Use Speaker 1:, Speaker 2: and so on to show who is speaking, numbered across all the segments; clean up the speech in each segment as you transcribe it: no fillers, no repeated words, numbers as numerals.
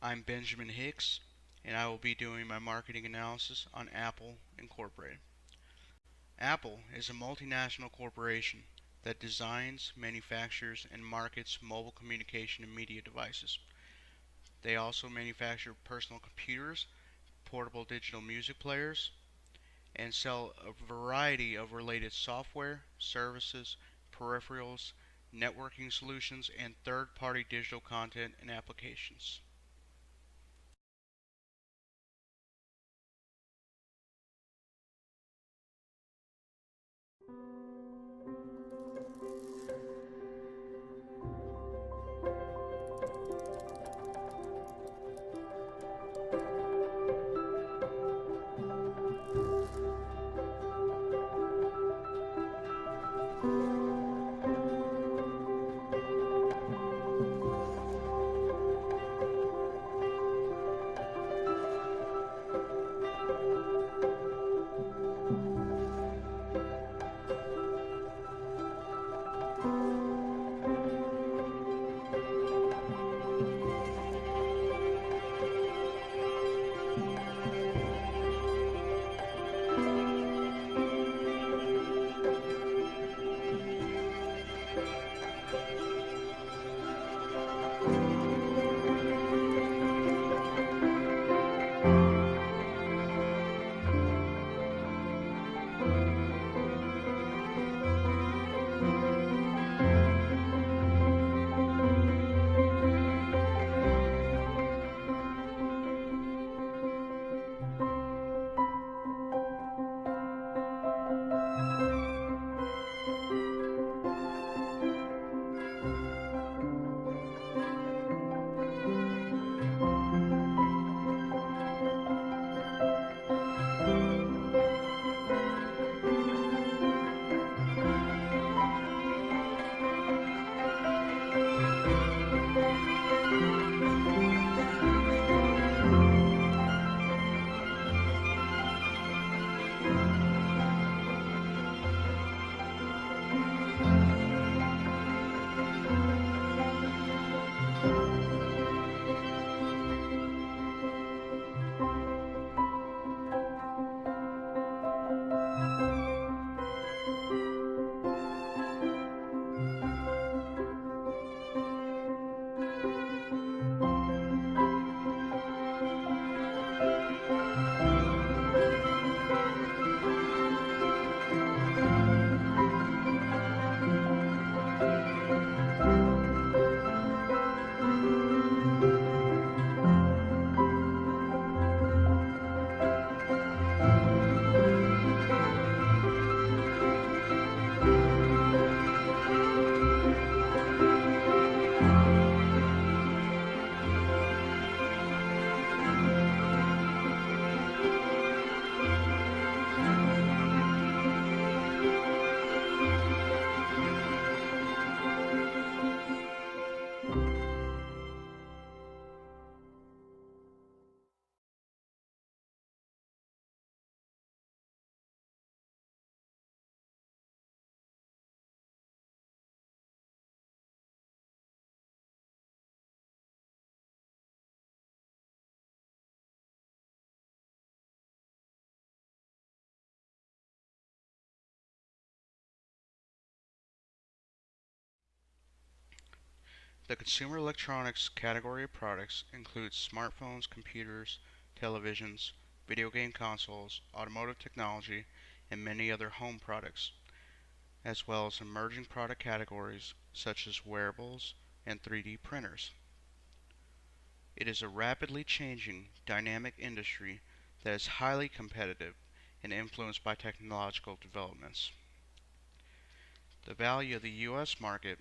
Speaker 1: I'm Benjamin Hicks, and I will be doing my marketing analysis on Apple Incorporated. Apple is a multinational corporation that designs, manufactures, and markets mobile communication and media devices. They also manufacture personal computers, portable digital music players, and sell a variety of related software, services, peripherals, networking solutions, and third-party digital content and applications. The consumer electronics category of products includes smartphones, computers, televisions, video game consoles, automotive technology, and many other home products, as well as emerging product categories such as wearables and 3D printers. It is a rapidly changing, dynamic industry that is highly competitive and influenced by technological developments. The value of the U.S. market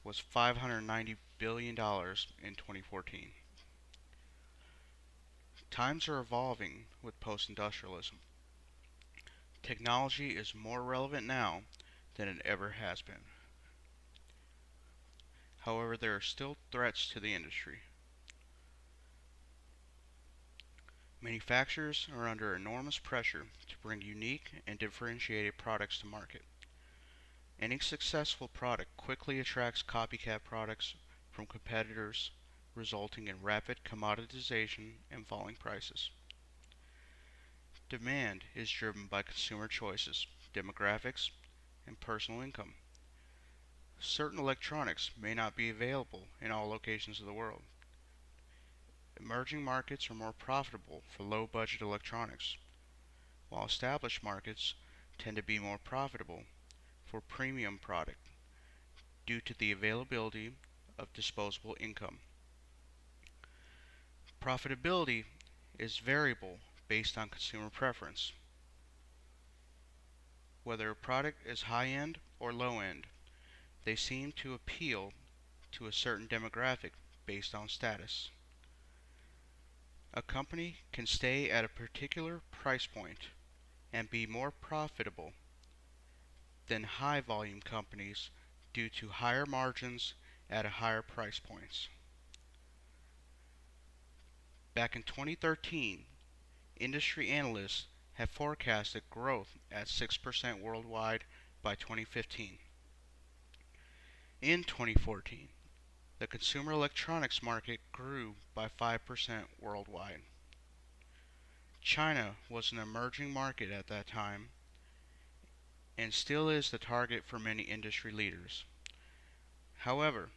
Speaker 1: was $590 billion in 2014. Times are evolving with post-industrialism. Technology is more relevant now than it ever has been. However, there are still threats to the industry. Manufacturers are under enormous pressure to bring unique and differentiated products to market. Any successful product quickly attracts copycat products from competitors resulting in rapid commoditization and falling prices. Demand is driven by consumer choices, demographics, and personal income. Certain electronics may not be available in all locations of the world. Emerging markets are more profitable for low budget electronics, while established markets tend to be more profitable for premium product due to the availability of disposable income. Profitability is variable based on consumer preference. Whether a product is high end or low end, they seem to appeal to a certain demographic based on status. A company can stay at a particular price point and be more profitable than high volume companies due to higher margins at higher price points. Back in 2013, industry analysts had forecasted growth at 6% worldwide by 2015. In 2014, the consumer electronics market grew by 5% worldwide. China was an emerging market at that time and still is the target for many industry leaders. However,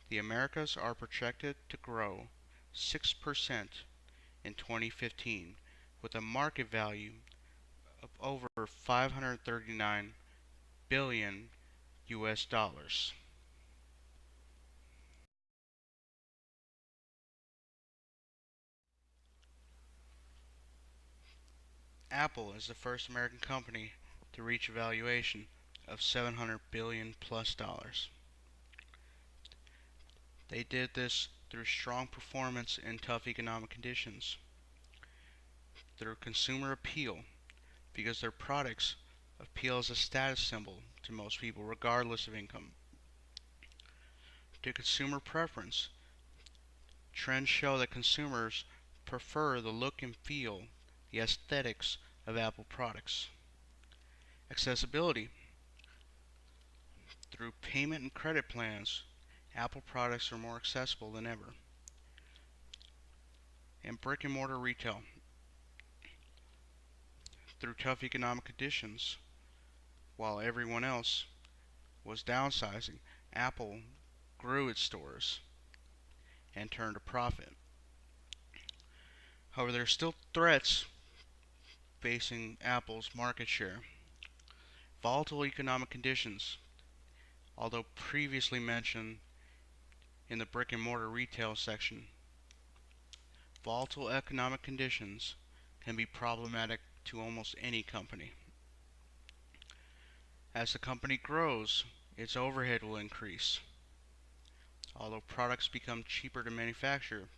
Speaker 1: the Americas are projected to grow 6% in 2015 with a market value of over 539 billion US dollars. Apple is the first American company to reach a valuation of 700 billion plus dollars. They did this through strong performance in tough economic conditions, through consumer appeal, because their products appeal as a status symbol to most people regardless of income, to consumer preference. Trends show that consumers prefer the look and feel, the aesthetics of Apple products. Accessibility. Through payment and credit plans, Apple products are more accessible than ever. And brick and mortar retail. Through tough economic conditions, while everyone else was downsizing, Apple grew its stores and turned a profit. However, there are still threats facing Apple's market share. Volatile economic conditions, although previously mentioned in the brick and mortar retail section, volatile economic conditions can be problematic to almost any company. As the company grows, its overhead will increase. Although products become cheaper to manufacture,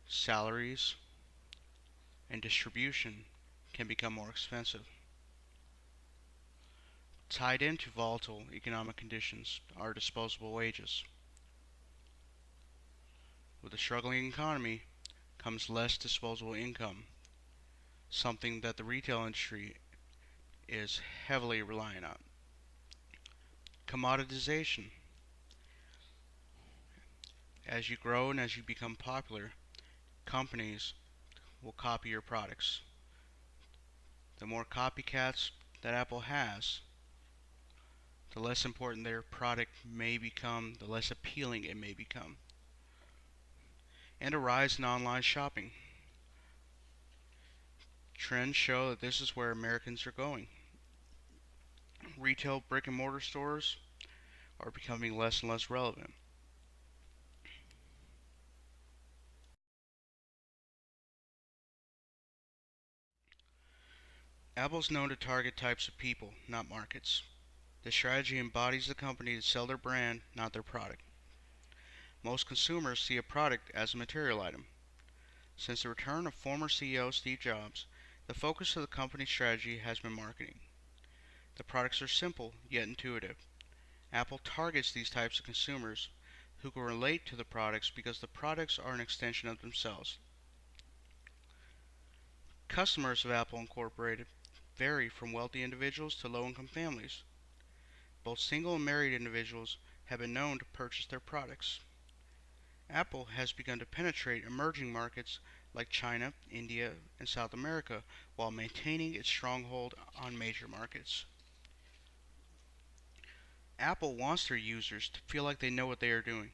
Speaker 1: salaries and distribution can become more expensive. Tied into volatile economic conditions are disposable wages. With a struggling economy comes less disposable income, something that the retail industry is heavily reliant on. Commoditization. As you grow and as you become popular, companies will copy your products. The more copycats that Apple has, the less important their product may become, the less appealing it may become. And a rise in online shopping. Trends show that this is where Americans are going. Retail brick and mortar stores are becoming less and less relevant. Apple's known to target types of people, not markets. The strategy embodies the company to sell their brand, not their product. Most consumers see a product as a material item. Since the return of former CEO Steve Jobs, the focus of the company's strategy has been marketing. The products are simple, yet intuitive. Apple targets these types of consumers who can relate to the products because the products are an extension of themselves. Customers of Apple Incorporated vary from wealthy individuals to low-income families. Both single and married individuals have been known to purchase their products. Apple has begun to penetrate emerging markets like China, India, and South America while maintaining its stronghold on major markets. Apple wants their users to feel like they know what they are doing.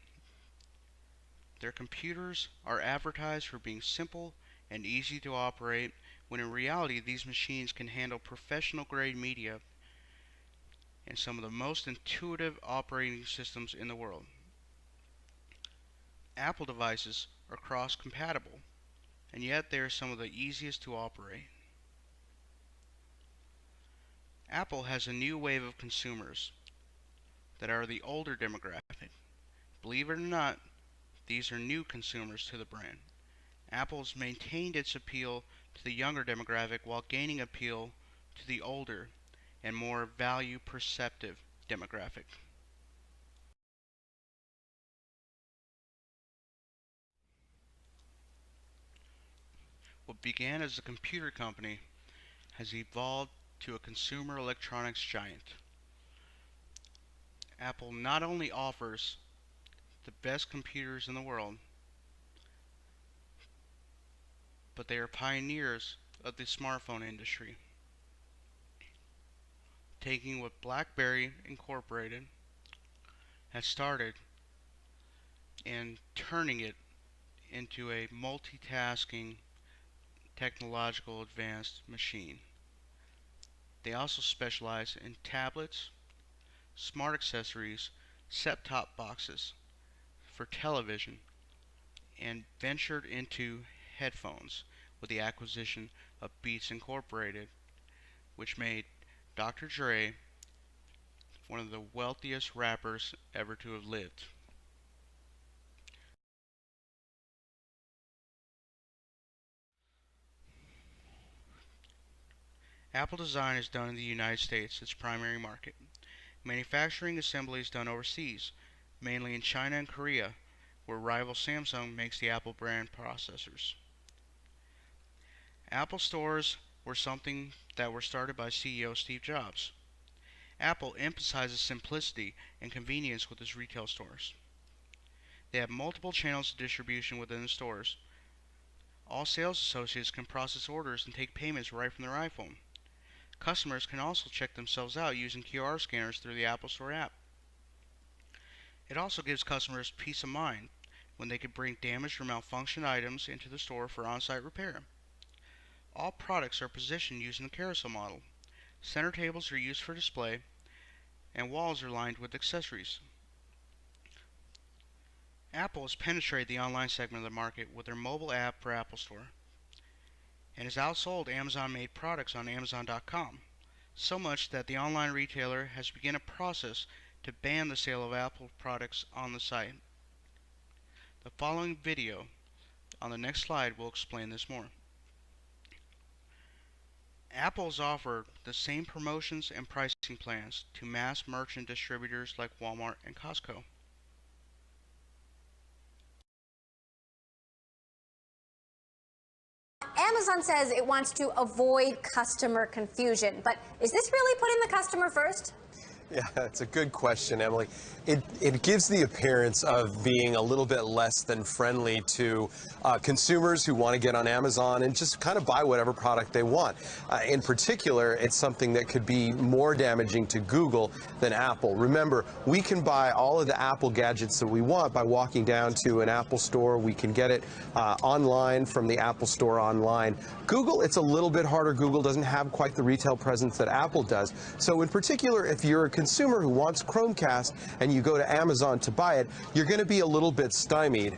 Speaker 1: Their computers are advertised for being simple and easy to operate, when in reality these machines can handle professional grade media and some of the most intuitive operating systems in the world. Apple devices are cross-compatible, and yet they are some of the easiest to operate. Apple has a new wave of consumers that are the older demographic. Believe it or not, these are new consumers to the brand. Apple's maintained its appeal to the younger demographic while gaining appeal to the older and more value-perceptive demographic. What began as a computer company has evolved to a consumer electronics giant. Apple not only offers the best computers in the world, but they are pioneers of the smartphone industry, taking what BlackBerry Incorporated has started and turning it into a multitasking, technological advanced machine. They also specialize in tablets, smart accessories, set-top boxes for television, and ventured into headphones with the acquisition of Beats Incorporated, which made Dr. Dre one of the wealthiest rappers ever to have lived. Apple design is done in the United States, its primary market. Manufacturing assembly is done overseas, mainly in China and Korea, where rival Samsung makes the Apple brand processors. Apple stores were something that were started by CEO Steve Jobs. Apple emphasizes simplicity and convenience with its retail stores. They have multiple channels of distribution within the stores. All sales associates can process orders and take payments right from their iPhone. Customers can also check themselves out using QR scanners through the Apple Store app. It also gives customers peace of mind when they can bring damaged or malfunctioned items into the store for on-site repair. All products are positioned using the carousel model. Center tables are used for display, and walls are lined with accessories. Apple has penetrated the online segment of the market with their mobile app for Apple Store, and has outsold Amazon-made products on Amazon.com, so much that the online retailer has begun a process to ban the sale of Apple products on the site. The following video on the next slide will explain this more. Apple has offered the same promotions and pricing plans to mass merchant distributors like Walmart and Costco.
Speaker 2: Amazon says it wants to avoid customer confusion, but is this really putting the customer first?
Speaker 3: Yeah, it's a good question, Emily. It gives the appearance of being a little bit less than friendly to consumers who want to get on Amazon and just kind of buy whatever product they want. In particular, it's something that could be more damaging to Google than Apple. Remember, we can buy all of the Apple gadgets that we want by walking down to an Apple store. We can get it online from the Apple Store online. Google, it's a little bit harder. Google doesn't have quite the retail presence that Apple does. So in particular, if you're a consumer who wants Chromecast and you go to Amazon to buy it, you're going to be a little bit stymied.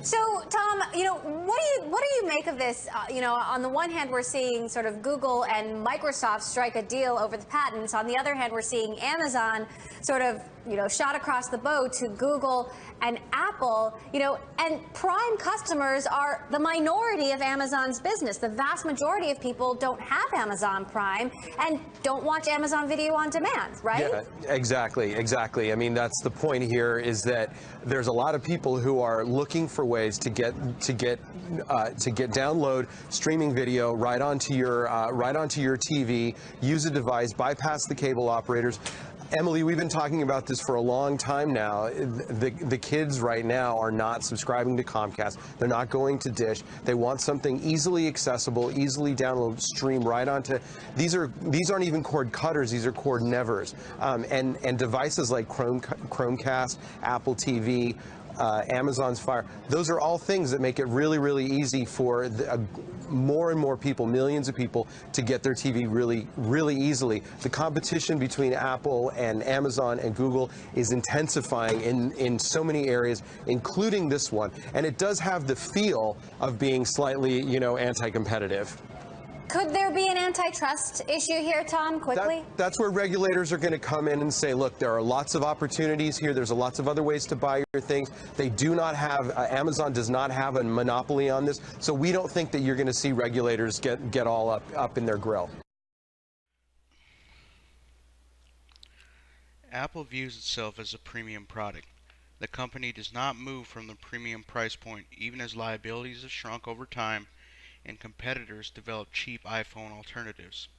Speaker 2: So, Tom, what do you make of this? On the one hand, we're seeing sort of Google and Microsoft strike a deal over the patents. On the other hand, we're seeing Amazon sort of, shot across the bow to Google and Apple, and Prime customers are the minority of Amazon's business. The vast majority of people don't have Amazon Prime and don't watch Amazon Video on Demand, right?
Speaker 3: Yeah, exactly. I mean, that's the point here, is that there's a lot of people who are looking for ways to download streaming video right onto your TV, use a device, bypass the cable operators. Emily, we've been talking about this for a long time now. The kids right now are not subscribing to Comcast. They're not going to Dish. They want something easily accessible, easily download, stream right onto. These aren't even cord cutters. These are cord nevers. And devices like Chromecast, Apple TV, Amazon's Fire, those are all things that make it really, really easy for more and more people, millions of people, to get their TV really, really easily. The competition between Apple and Amazon and Google is intensifying in so many areas, including this one. And it does have the feel of being slightly, anti-competitive.
Speaker 2: Could there be an antitrust issue here, Tom, quickly?
Speaker 3: That's where regulators are going to come in and say, look, there are lots of opportunities here. There's lots of other ways to buy your things. They do not have, Amazon does not have a monopoly on this. So we don't think that you're going to see regulators get all up in their grill.
Speaker 1: Apple views itself as a premium product. The company does not move from the premium price point even as liabilities have shrunk over time and competitors develop cheap iPhone alternatives.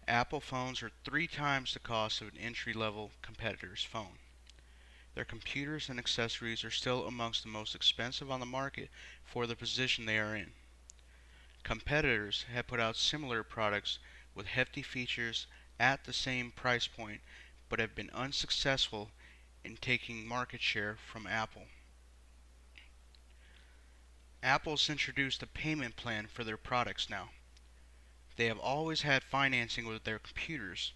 Speaker 1: Apple phones are 3 times the cost of an entry-level competitor's phone. Their computers and accessories are still amongst the most expensive on the market for the position they are in. Competitors have put out similar products with hefty features at the same price point, but have been unsuccessful in taking market share from Apple. Apple's introduced a payment plan for their products now. They have always had financing with their computers,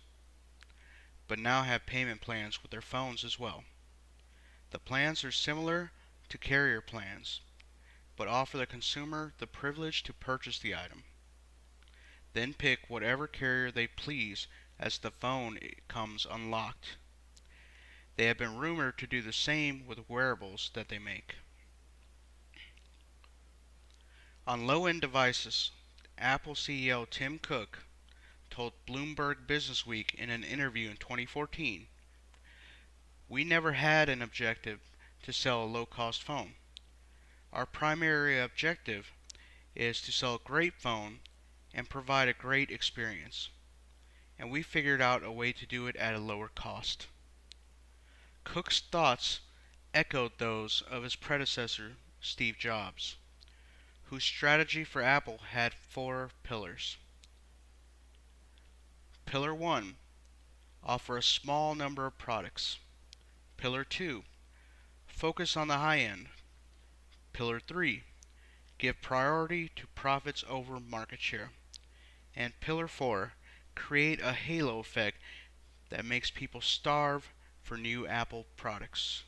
Speaker 1: but now have payment plans with their phones as well. The plans are similar to carrier plans, but offer the consumer the privilege to purchase the item. Then pick whatever carrier they please as the phone comes unlocked. They have been rumored to do the same with wearables that they make. On low-end devices, Apple CEO Tim Cook told Bloomberg Businessweek in an interview in 2014, "We never had an objective to sell a low-cost phone. Our primary objective is to sell a great phone and provide a great experience. And we figured out a way to do it at a lower cost." Cook's thoughts echoed those of his predecessor, Steve Jobs, whose strategy for Apple had 4 pillars. Pillar 1, offer a small number of products. Pillar 2, focus on the high end. Pillar 3, give priority to profits over market share. And Pillar 4, create a halo effect that makes people starve for new Apple products.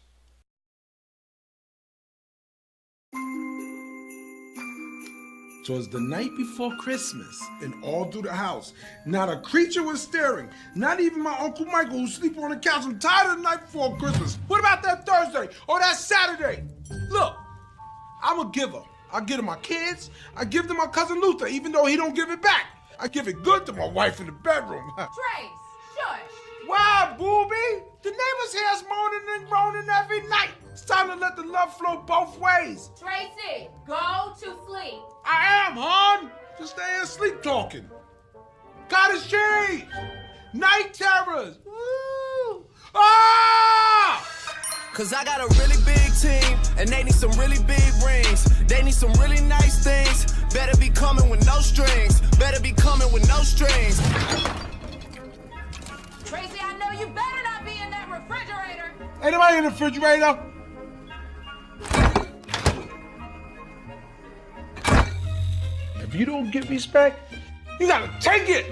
Speaker 4: Twas the night before Christmas, and all through the house, not a creature was stirring. Not even my Uncle Michael, who sleep on the couch. I'm tired of the night before Christmas. What about that Thursday or that Saturday? Look, I'm a giver. I give to my kids. I give to my cousin Luther, even though he don't give it back. I give it good to my wife in the bedroom.
Speaker 5: Trace, shush.
Speaker 4: Why, booby? The neighbor's hair's moaning and groaning every night. It's time to let the love flow both ways.
Speaker 5: Tracy, go to sleep.
Speaker 4: I am, hon. Just stay asleep talking. Cottage cheese. Night terrors. Woo. Ah!
Speaker 6: Cause I got a really big team, and they need some really big rings. They need some really nice things. Better be coming with no strings. Better be coming with no strings.
Speaker 5: Tracy, I know you better not be in that refrigerator.
Speaker 4: Ain't nobody in the refrigerator. If you don't get respect, you gotta take it.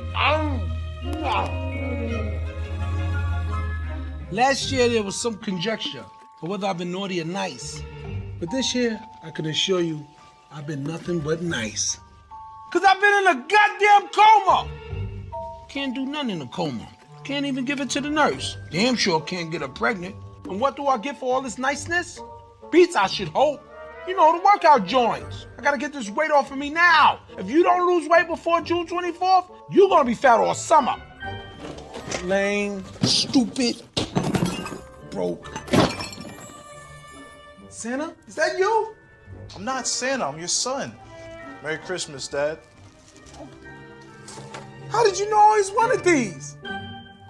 Speaker 4: Last year there was some conjecture of whether I've been naughty or nice. But this year, I can assure you, I've been nothing but nice. Cause I've been in a goddamn coma. Can't do nothing in a coma. Can't even give it to the nurse. Damn sure can't get her pregnant. And what do I get for all this niceness? Beats, I should hope. You know, the workout joints. I gotta get this weight off of me now. If you don't lose weight before June 24th, you're gonna be fat all summer. Lame, stupid, broke. Santa, is that you?
Speaker 7: I'm not Santa, I'm your son. Merry Christmas, Dad.
Speaker 4: How did you know I always wanted these?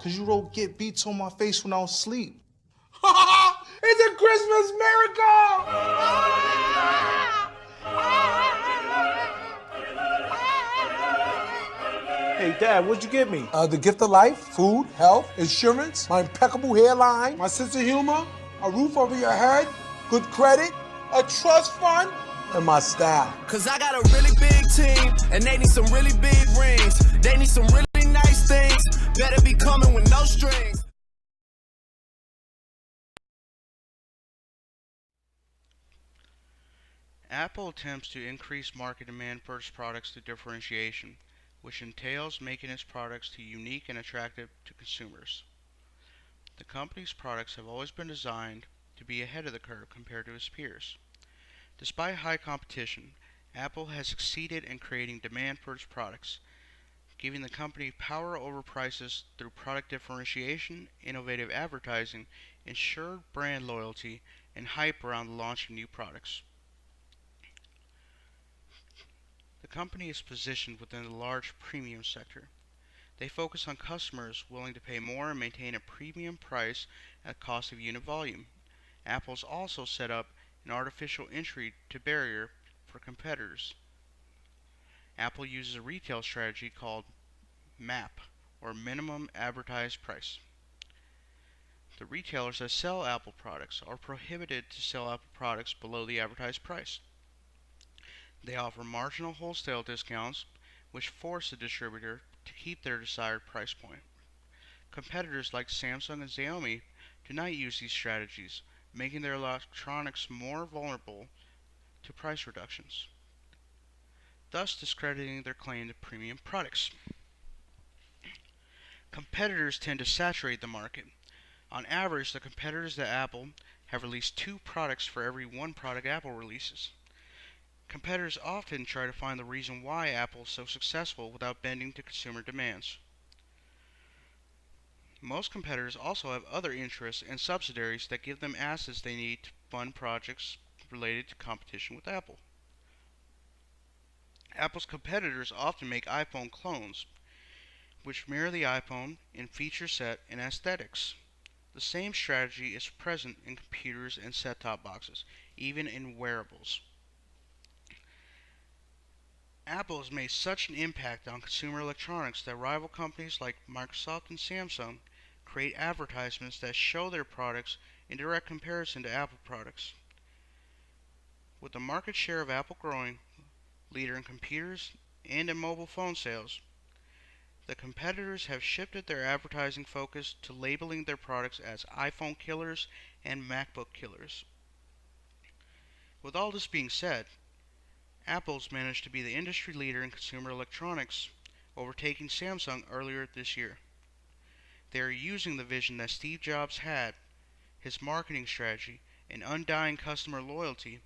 Speaker 7: Cause you wrote get beats on my face when I was asleep.
Speaker 4: It's a Christmas miracle!
Speaker 7: Hey, Dad, what'd you get me?
Speaker 4: The gift of life, food, health, insurance, my impeccable hairline, my sense of humor, a roof over your head, good credit, a trust fund, and my style.
Speaker 6: Cause I got a really big team, and they need some really big rings. They need some really nice things. Better be coming with no strings.
Speaker 1: Apple attempts to increase market demand for its products through differentiation, which entails making its products unique and attractive to consumers. The company's products have always been designed to be ahead of the curve compared to its peers. Despite high competition, Apple has succeeded in creating demand for its products, giving the company power over prices through product differentiation, innovative advertising, ensured brand loyalty, and hype around the launch of new products. The company is positioned within the large premium sector. They focus on customers willing to pay more and maintain a premium price at cost of unit volume. Apple's also set up an artificial entry to barrier for competitors. Apple uses a retail strategy called MAP, or minimum advertised price. The retailers that sell Apple products are prohibited to sell Apple products below the advertised price. They offer marginal wholesale discounts, which force the distributor to keep their desired price point. Competitors like Samsung and Xiaomi do not use these strategies, making their electronics more vulnerable to price reductions, thus discrediting their claim to premium products. Competitors tend to saturate the market. On average, the competitors to Apple have released 2 products for every 1 product Apple releases. Competitors often try to find the reason why Apple is so successful without bending to consumer demands. Most competitors also have other interests and subsidiaries that give them assets they need to fund projects related to competition with Apple. Apple's competitors often make iPhone clones, which mirror the iPhone in feature set and aesthetics. The same strategy is present in computers and set-top boxes, even in wearables. Apple has made such an impact on consumer electronics that rival companies like Microsoft and Samsung create advertisements that show their products in direct comparison to Apple products. With the market share of Apple growing, leader in computers and in mobile phone sales, the competitors have shifted their advertising focus to labeling their products as iPhone killers and MacBook killers. With all this being said, Apple's managed to be the industry leader in consumer electronics, overtaking Samsung earlier this year. They are using the vision that Steve Jobs had, his marketing strategy, and undying customer loyalty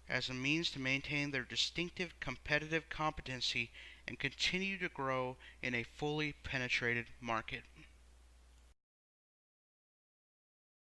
Speaker 1: as a means to maintain their distinctive competitive competency and continue to grow in a fully penetrated market.